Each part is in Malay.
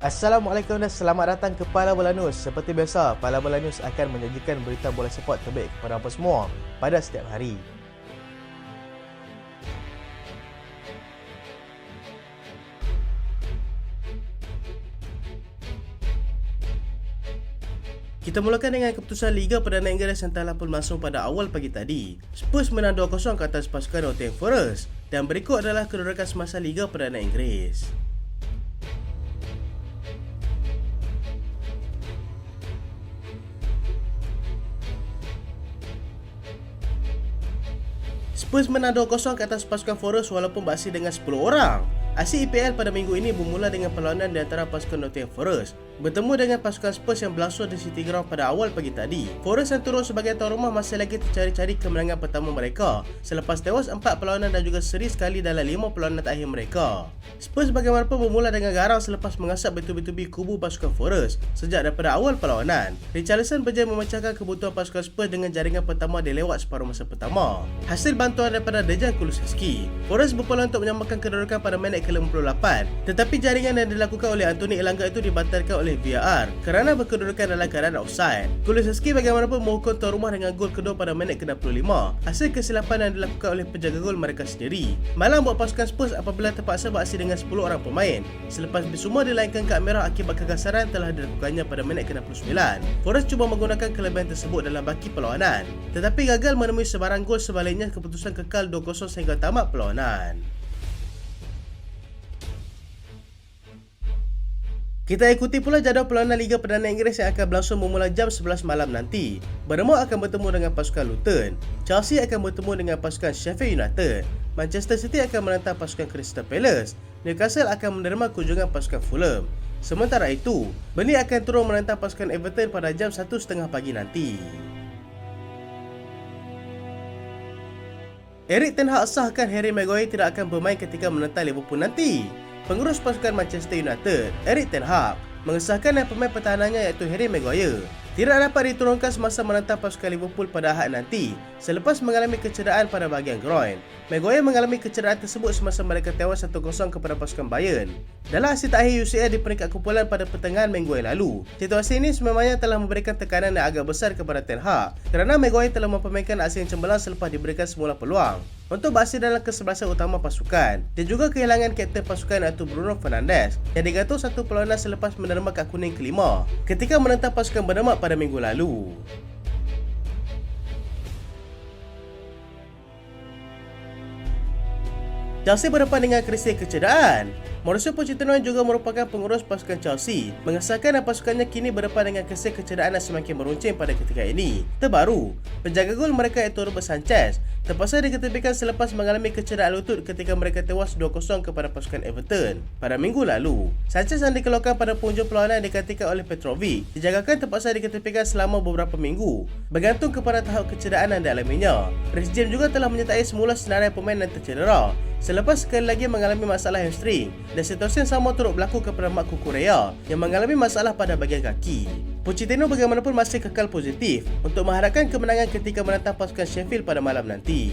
Assalamualaikum dan selamat datang ke Pala Bola News. Seperti biasa, Pala Bola News akan menyajikan berita bola sepak terbaik kepada anda semua pada setiap hari. Kita mulakan dengan keputusan Liga Perdana Inggeris yang telah pun masuk pada awal pagi tadi. Spurs menang 2-0 ke atas pasukan Nottingham Forest dan berikut adalah kedudukan semasa Liga Perdana Inggeris. Spurs menang 2-0 ke atas pasukan Forest walaupun beraksi dengan 10 orang. Aksi EPL pada minggu ini bermula dengan perlawanan di antara pasukan Nottingham Forest bertemu dengan pasukan Spurs yang berlangsung di City Ground pada awal pagi tadi. Forest yang turun sebagai tuan rumah masih lagi tercari-cari kemenangan pertama mereka selepas tewas 4 perlawanan dan juga seri sekali dalam 5 perlawanan terakhir mereka. Spurs bagaimanapun bermula dengan garang selepas mengasap betul-betul kubu pasukan Forest sejak daripada awal perlawanan. Richarlison berjaya memecahkan kebutuhan pasukan Spurs dengan jaringan pertama di lewat separuh masa pertama. Hasil bantuan daripada Dejan Kulusevski, Forest berpeluang untuk menyamakan kedudukan pada minit ke-58, tetapi jaringan yang dilakukan oleh Anthony Elanga itu dibatalkan oleh VAR kerana berkedudukan dalam keadaan offside. Kulusevski bagaimanapun menghukum tuan rumah dengan gol kedua pada minit ke-65, hasil kesilapan yang dilakukan oleh penjaga gol mereka sendiri. Malang buat pasukan Spurs apabila terpaksa beraksi dengan 10 orang pemain selepas Bissouma dilainkan kad merah akibat kekasaran telah dilakukannya pada minit ke-69. Forest cuba menggunakan kelebihan tersebut dalam baki perlawanan, tetapi gagal menemui sebarang gol, sebaliknya keputusan kekal 2-0 sehingga tamat perlawanan. Kita ikuti pula jadual perlawanan Liga Perdana Inggeris yang akan berlangsung bermula jam 11 malam nanti. Bournemouth akan bertemu dengan pasukan Luton, Chelsea akan bertemu dengan pasukan Sheffield United, Manchester City akan menentang pasukan Crystal Palace, Newcastle akan menerima kunjungan pasukan Fulham. Sementara itu, Burnley akan turun menentang pasukan Everton pada jam 1.30 pagi nanti. Erik ten Hag sahkan Harry Maguire tidak akan bermain ketika menentang Liverpool nanti. Pengurus pasukan Manchester United, Erik ten Hag, mengesahkan yang pemain pertahanannya iaitu Harry Maguire tidak dapat diturunkan semasa menentang pasukan Liverpool pada Ahad nanti selepas mengalami kecederaan pada bahagian groin. Maguire mengalami kecederaan tersebut semasa mereka tewas 1-0 kepada pasukan Bayern dalam aksi terakhir UCL di peringkat kumpulan pada pertengahan minggu yang lalu. Situasi ini sememangnya telah memberikan tekanan yang agak besar kepada ten Hag kerana Maguire telah mempermainkan aksi yang cemerlang selepas diberikan semula peluang untuk beraksi dalam kesebelasan utama pasukan dan juga kehilangan kapten pasukan iaitu Bruno Fernandes yang digantung satu perlawanan selepas menerima kad kuning kelima ketika menentang pasukan Bournemouth pada minggu lalu. Chelsea berdepan dengan krisis kecederaan. Mauricio Pochettino yang juga merupakan pengurus pasukan Chelsea mengesahkan yang pasukannya kini berdepan dengan krisis kecederaan yang semakin meruncing pada ketika ini. Terbaru, penjaga gol mereka iaitu Robert Sanchez terpaksa diketepikan selepas mengalami kecederaan lutut ketika mereka tewas 2-0 kepada pasukan Everton pada minggu lalu. Sanchez yang dikeluarkan pada penghujung perlawanan yang digantikan oleh Petrovic dijangkakan terpaksa diketepikan selama beberapa minggu bergantung kepada tahap kecederaan yang dialaminya. Reece James juga telah menyertai semula senarai pemain yang tercedera selepas sekali lagi mengalami masalah hamstring, dan situasi yang sama turut berlaku kepada Marc Cucurella yang mengalami masalah pada bahagian kaki. Pochettino bagaimanapun masih kekal positif untuk mengharapkan kemenangan ketika menentang pasukan Sheffield pada malam nanti.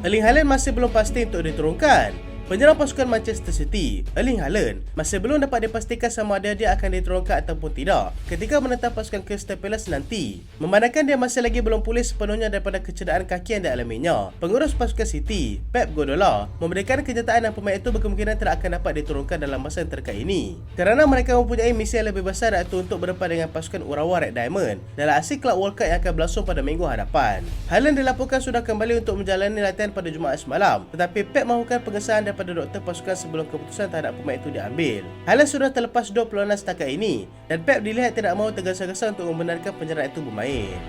Erling Haaland masih belum pasti untuk diturunkan. Penyerang pasukan Manchester City, Erling Haaland, masih belum dapat dipastikan sama ada dia akan diturunkan ataupun tidak ketika menentang pasukan Crystal Palace nanti. Memandangkan dia masih lagi belum pulih sepenuhnya daripada kecederaan kaki yang dialaminya, pengurus pasukan City, Pep Guardiola, memberikan kenyataan yang pemain itu berkemungkinan tidak akan dapat diturunkan dalam masa yang terdekat ini kerana mereka mempunyai misi yang lebih besar iaitu untuk berdepan dengan pasukan Urawa Red Diamond dalam aksi Club World Cup yang akan berlangsung pada minggu hadapan. Haaland dilaporkan sudah kembali untuk menjalani latihan pada Jumaat semalam, tetapi Pep mahukan pengesahan daripada doktor pasukan sebelum keputusan terhadap pemain itu diambil. Haaland sudah terlepas 2 perlawanan setakat ini dan Pep dilihat tidak mahu tergesa-gesa untuk membenarkan penyerang itu bermain.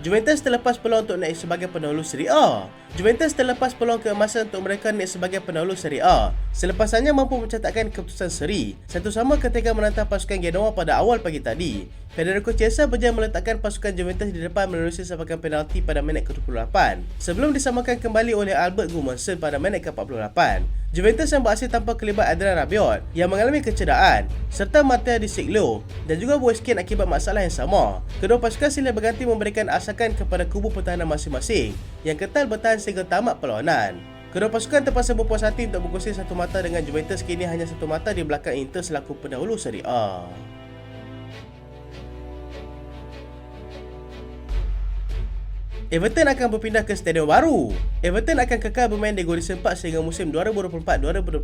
Juventus terlepas peluang untuk naik sebagai pendahulu Serie A. Juventus terlepas peluang keemasan untuk mereka naik sebagai pendahulu Serie A Selepasannya mampu mencatatkan keputusan seri satu sama ketika menantang pasukan Genoa pada awal pagi tadi. Federico Chiesa berjaya meletakkan pasukan Juventus di depan melalui sepakan penalti pada minit ke-28 sebelum disamakan kembali oleh Albert Gudmundsson pada minit ke-48. Juventus yang beraksi tanpa kelibat Adrian Rabiot yang mengalami kecederaan serta Matteo Di Sciglio dan juga Boeskin akibat masalah yang sama. Kedua pasukan silih berganti memberikan asakan kepada kubu pertahanan masing-masing yang ketal bertahan sehingga tamat perlawanan. Kedua pasukan terpaksa berpuas hati untuk berkongsi satu mata dengan Juventus kini hanya satu mata di belakang Inter selaku pendahulu Serie A. Everton akan berpindah ke stadium baru. Everton akan kekal bermain di Goodison Park sehingga musim 2024-2025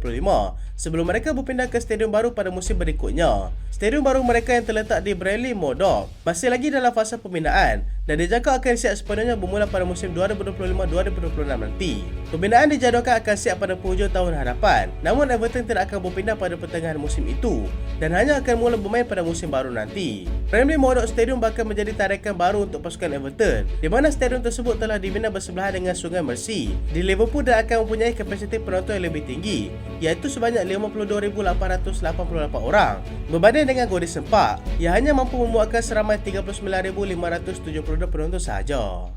sebelum mereka berpindah ke stadium baru pada musim berikutnya. Stadium baru mereka yang terletak di Bramley Moordock masih lagi dalam fasa pembinaan dan dijangka akan siap sepenuhnya bermula pada musim 2025-2026 nanti. Pembinaan dijadualkan akan siap pada penghujung tahun hadapan, namun Everton tidak akan berpindah pada pertengahan musim itu dan hanya akan mula bermain pada musim baru nanti. Bramley Moordock Stadium bakal menjadi tarikan baru untuk pasukan Everton, di mana stadium tersebut telah dibina bersebelahan dengan Sungai Mersey di Liverpool dan akan mempunyai kapasiti penonton yang lebih tinggi, iaitu sebanyak 52,888 orang, berbanding dengan Goodison Park yang hanya mampu memuatkan seramai 39,572 penonton sahaja.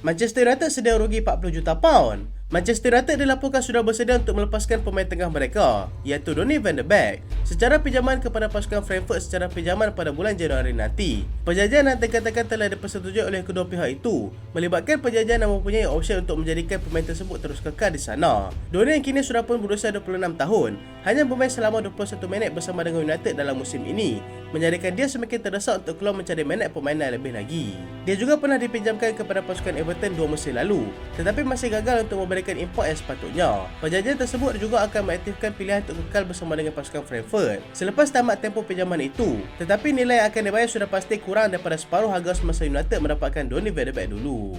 Manchester United sedia rugi 40 juta pound. Manchester United dilaporkan sudah bersedia untuk melepaskan pemain tengah mereka, iaitu Donny van de Beek, secara pinjaman kepada pasukan Frankfurt secara pinjaman pada bulan Januari nanti. Perjanjian yang dikatakan telah dipersetujui oleh kedua pihak itu melibatkan perjanjian yang mempunyai opsi untuk menjadikan pemain tersebut terus kekal di sana. Donny yang kini sudah pun berusia 26 tahun, hanya bermain selama 21 minit bersama dengan United dalam musim ini, menjadikan dia semakin terdesak untuk keluar mencari minit permainan lebih lagi. Dia juga pernah dipinjamkan kepada pasukan Everton 2 musim lalu, tetapi masih gagal untuk memberikan import yang sepatutnya. Perjanjian tersebut juga akan mengaktifkan pilihan untuk kekal bersama dengan pasukan Frankfurt selepas tamat tempoh pinjaman itu, tetapi nilai yang akan dibayar sudah pasti kurang daripada separuh harga semasa United mendapatkan Donny van de Beek dulu.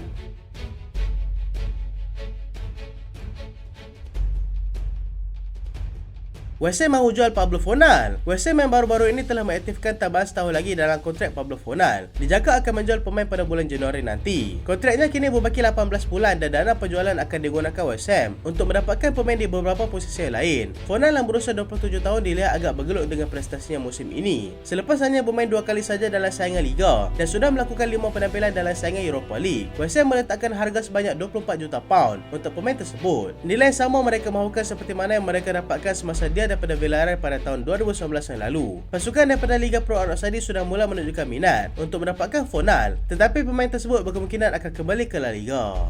West Ham mahu jual Pablo Fornal. West Ham yang baru-baru ini telah mengaktifkan tambahan setahun lagi dalam kontrak Pablo Fornal. Dijangka akan menjual pemain pada bulan Januari nanti. Kontraknya kini berbaki 18 bulan dan dana penjualan akan digunakan West Ham untuk mendapatkan pemain di beberapa posisi lain. Fornal yang berusia 27 tahun dilihat agak bergelut dengan prestasinya musim ini. Selepas hanya bermain 2 kali saja dalam saingan Liga dan sudah melakukan 5 penampilan dalam saingan Europa League, West Ham meletakkan harga sebanyak 24 juta pound untuk pemain tersebut. Nilai yang sama mereka mahukan seperti mana yang mereka dapatkan semasa dia daripada Villarreal pada tahun 2019 yang lalu. Pasukan daripada Liga Pro Arab Saudi sudah mula menunjukkan minat untuk mendapatkan Fornal, tetapi pemain tersebut berkemungkinan akan kembali ke La Liga.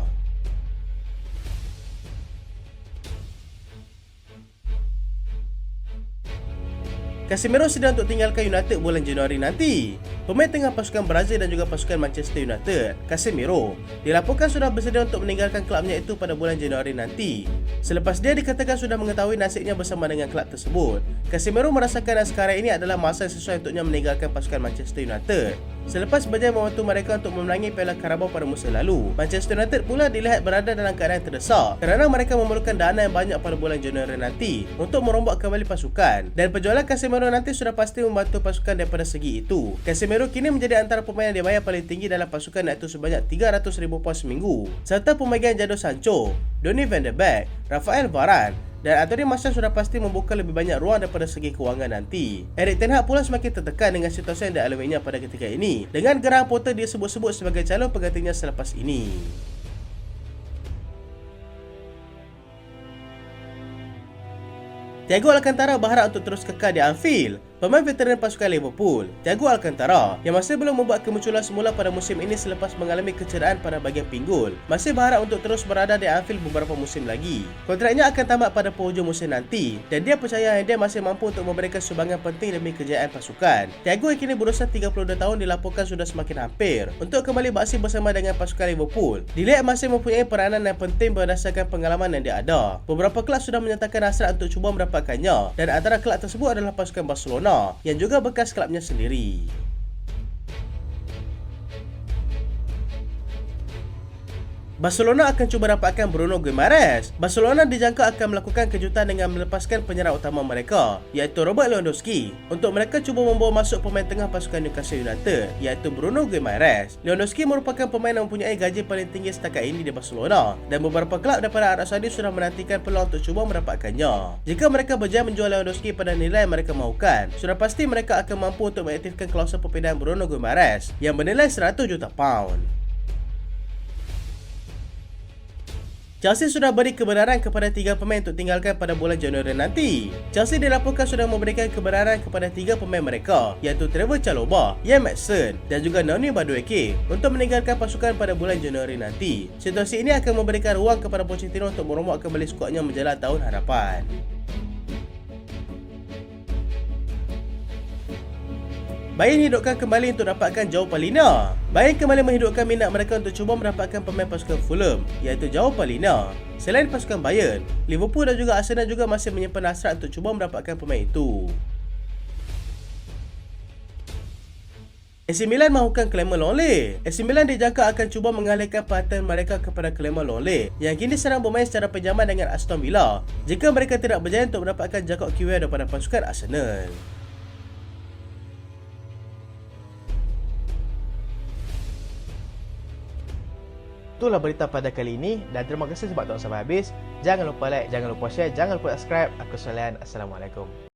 Casemiro sedang untuk tinggalkan United bulan Januari nanti. Pemain tengah pasukan Brazil dan juga pasukan Manchester United, Casemiro, dilaporkan sudah bersedia untuk meninggalkan kelabnya itu pada bulan Januari nanti. Selepas dia dikatakan sudah mengetahui nasibnya bersama dengan kelab tersebut, Casemiro merasakan yang sekarang ini adalah masa yang sesuai untuknya meninggalkan pasukan Manchester United. Selepas berjaya membantu mereka untuk memenangi Piala Carabao pada musim lalu, Manchester United pula dilihat berada dalam keadaan terdesak kerana mereka memerlukan dana yang banyak pada bulan Januari nanti untuk merombak kembali pasukan, dan penjualan Casemiro nanti sudah pasti membantu pasukan daripada segi itu. Casemiro kini menjadi antara pemain yang dibayar paling tinggi dalam pasukan, iaitu sebanyak 300,000 pound seminggu, serta pemegang Jadon Sancho, Donny van de Beek, Rafael Varane dan Anthony Martial sudah pasti membuka lebih banyak ruang daripada segi kewangan nanti. Erik ten Hag pula semakin tertekan dengan situasi yang dialaminya pada ketika ini, dengan Graham Potter dia sebut-sebut sebagai calon penggantinya selepas ini. Thiago Alcantara berharap untuk terus kekal di Anfield. Pemain veteran pasukan Liverpool, Thiago Alcantara, yang masih belum membuat kemunculan semula pada musim ini selepas mengalami kecederaan pada bahagian pinggul, masih berharap untuk terus berada di Anfield beberapa musim lagi. Kontraknya akan tamat pada penghujung musim nanti dan dia percaya dia masih mampu untuk memberikan sumbangan penting demi kejayaan pasukan. Thiago yang kini berusia 32 tahun dilaporkan sudah semakin hampir untuk kembali beraksi bersama dengan pasukan Liverpool. Dilihat masih mempunyai peranan yang penting berdasarkan pengalaman yang dia ada. Beberapa kelab sudah menyatakan hasrat untuk cuba mendapatkannya dan antara kelab tersebut adalah pasukan Barcelona yang juga bekas kelabnya sendiri. Barcelona akan cuba dapatkan Bruno Guimaraes. Barcelona dijangka akan melakukan kejutan dengan melepaskan penyerang utama mereka, iaitu Robert Lewandowski, untuk mereka cuba membawa masuk pemain tengah pasukan Newcastle United, iaitu Bruno Guimaraes. Lewandowski merupakan pemain yang mempunyai gaji paling tinggi setakat ini di Barcelona, dan beberapa kelab daripada Arab Saudi sudah menantikan peluang untuk cuba mendapatkannya. Jika mereka berjaya menjual Lewandowski pada nilai yang mereka mahukan, sudah pasti mereka akan mampu untuk mengaktifkan klausul perpindahan Bruno Guimaraes yang bernilai 100 juta pound. Chelsea sudah beri kebenaran kepada 3 pemain untuk tinggalkan pada bulan Januari nanti. Chelsea dilaporkan sudah memberikan kebenaran kepada 3 pemain mereka, iaitu Trevor Chalobah, Ian Maatsen dan juga Noni Madueke untuk meninggalkan pasukan pada bulan Januari nanti. Situasi ini akan memberikan ruang kepada Pochettino untuk merombak kembali skuadnya menjelang tahun hadapan. Bayern hidupkan kembali untuk dapatkan João Palhinha. Bayern kembali menghidupkan minat mereka untuk cuba mendapatkan pemain pasukan Fulham, iaitu João Palhinha. Selain pasukan Bayern, Liverpool dan juga Arsenal juga masih menyimpan hasrat untuk cuba mendapatkan pemain itu. AC Milan mahukan Clement Lenglet. AC Milan dijangka akan cuba mengalihkan perhatian mereka kepada Clement Lenglet yang kini sedang bermain secara pinjaman dengan Aston Villa jika mereka tidak berjaya untuk mendapatkan Jacob Kiwior daripada pasukan Arsenal. Itulah berita pada kali ini dan terima kasih sebab tonton sampai habis. Jangan lupa like, jangan lupa share, jangan lupa subscribe. Aku Solian. Assalamualaikum.